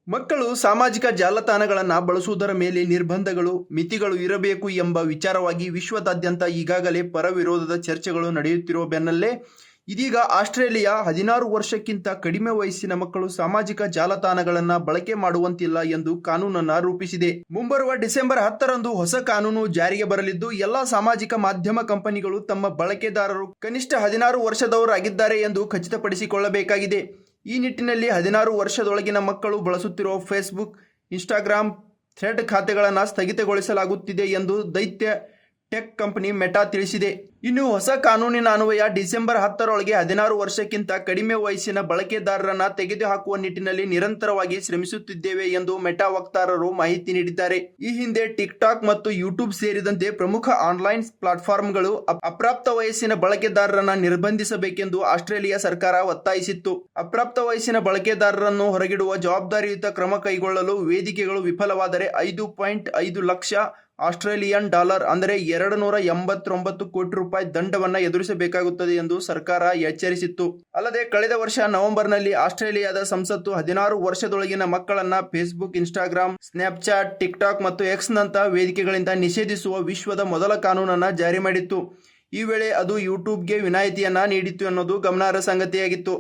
ಮಕ್ಕಳು ಸಾಮಾಜಿಕ ಜಾಲತಾಣಗಳನ್ನು ಬಳಸುವುದರ ಮೇಲೆ ನಿರ್ಬಂಧಗಳು, ಮಿತಿಗಳು ಇರಬೇಕು ಎಂಬ ವಿಚಾರವಾಗಿ ವಿಶ್ವದಾದ್ಯಂತ ಈಗಾಗಲೇ ಪರ-ವಿರೋಧದ ಚರ್ಚೆಗಳು ನಡೆಯುತ್ತಿರುವ ಬೆನ್ನಲ್ಲೇ ಇದೀಗ ಆಸ್ಟ್ರೇಲಿಯಾ 16 ವರ್ಷಕ್ಕಿಂತ ಕಡಿಮೆ ವಯಸ್ಸಿನ ಮಕ್ಕಳು ಸಾಮಾಜಿಕ ಜಾಲತಾಣಗಳನ್ನು ಬಳಕೆ ಮಾಡುವಂತಿಲ್ಲ ಎಂದು ಕಾನೂನನ್ನು ರೂಪಿಸಿದೆ. ಮುಂಬರುವ ಡಿಸೆಂಬರ್ 10ರಂದು ಹೊಸ ಕಾನೂನು ಜಾರಿಗೆ ಬರಲಿದ್ದು, ಎಲ್ಲಾ ಸಾಮಾಜಿಕ ಮಾಧ್ಯಮ ಕಂಪನಿಗಳು ತಮ್ಮ ಬಳಕೆದಾರರು ಕನಿಷ್ಠ 16 ವರ್ಷದವರಾಗಿದ್ದಾರೆ ಎಂದು ಖಚಿತಪಡಿಸಿಕೊಳ್ಳಬೇಕಾಗಿದೆ. ಈ ನಿಟ್ಟಿನಲ್ಲಿ 16 ವರ್ಷದೊಳಗಿನ ಮಕ್ಕಳು ಬಳಸುತ್ತಿರುವ ಫೇಸ್ಬುಕ್, ಇನ್ಸ್ಟಾಗ್ರಾಮ್, ಥ್ರೆಡ್ ಖಾತೆಗಳನ್ನು ಸ್ಥಗಿತಗೊಳಿಸಲಾಗುತ್ತಿದೆ ಎಂದು ದೈತ್ಯ ಟೆಕ್ ಕಂಪನಿ ಮೆಟಾ ತಿಳಿಸಿದೆ. ಇನ್ನು ಹೊಸ ಕಾನೂನಿನ ಅನ್ವಯ ಡಿಸೆಂಬರ್ 10ರೊಳಗೆ 16 ವರ್ಷಕ್ಕಿಂತ ಕಡಿಮೆ ವಯಸ್ಸಿನ ಬಳಕೆದಾರರನ್ನ ತೆಗೆದುಹಾಕುವ ನಿಟ್ಟಿನಲ್ಲಿ ನಿರಂತರವಾಗಿ ಶ್ರಮಿಸುತ್ತಿದ್ದೇವೆ ಎಂದು ಮೆಟಾ ವಕ್ತಾರರು ಮಾಹಿತಿ ನೀಡಿದ್ದಾರೆ. ಈ ಹಿಂದೆ ಟಿಕ್ ಟಾಕ್ ಮತ್ತು ಯೂಟ್ಯೂಬ್ ಸೇರಿದಂತೆ ಪ್ರಮುಖ ಆನ್ಲೈನ್ ಪ್ಲಾಟ್ಫಾರ್ಮ್ಗಳು ಅಪ್ರಾಪ್ತ ವಯಸ್ಸಿನ ಬಳಕೆದಾರರನ್ನ ನಿರ್ಬಂಧಿಸಬೇಕೆಂದು ಆಸ್ಟ್ರೇಲಿಯಾ ಸರ್ಕಾರ ಒತ್ತಾಯಿಸಿತ್ತು. ಅಪ್ರಾಪ್ತ ವಯಸ್ಸಿನ ಬಳಕೆದಾರರನ್ನು ಹೊರಗಿಡುವ ಜವಾಬ್ದಾರಿಯುತ ಕ್ರಮ ಕೈಗೊಳ್ಳಲು ವೇದಿಕೆಗಳು ವಿಫಲವಾದರೆ 5.5 ಲಕ್ಷ ಆಸ್ಟ್ರೇಲಿಯನ್ ಡಾಲರ್ ಅಂದರೆ 289 ಕೋಟಿ ರೂಪಾಯಿ ದಂಡವನ್ನು ಎದುರಿಸಬೇಕಾಗುತ್ತದೆ ಎಂದು ಸರ್ಕಾರ ಎಚ್ಚರಿಸಿತ್ತು. ಅಲ್ಲದೆ ಕಳೆದ ವರ್ಷ ನವೆಂಬರ್ನಲ್ಲಿ ಆಸ್ಟ್ರೇಲಿಯಾದ ಸಂಸತ್ತು 16 ವರ್ಷದೊಳಗಿನ ಮಕ್ಕಳನ್ನ Facebook, Instagram, Snapchat, tick talk ಮತ್ತು ಎಕ್ಸ್ ನಂತಹ ವೇದಿಕೆಗಳಿಂದ ನಿಷೇಧಿಸುವ ವಿಶ್ವದ ಮೊದಲ ಕಾನೂನನ್ನು ಜಾರಿ ಮಾಡಿತ್ತು. ಈ ವೇಳೆ ಅದು ಯೂಟ್ಯೂಬ್ಗೆ ವಿನಾಯಿತಿಯನ್ನ ನೀಡಿತ್ತು ಅನ್ನೋದು ಗಮನಾರ್ಹ ಸಂಗತಿಯಾಗಿತ್ತು.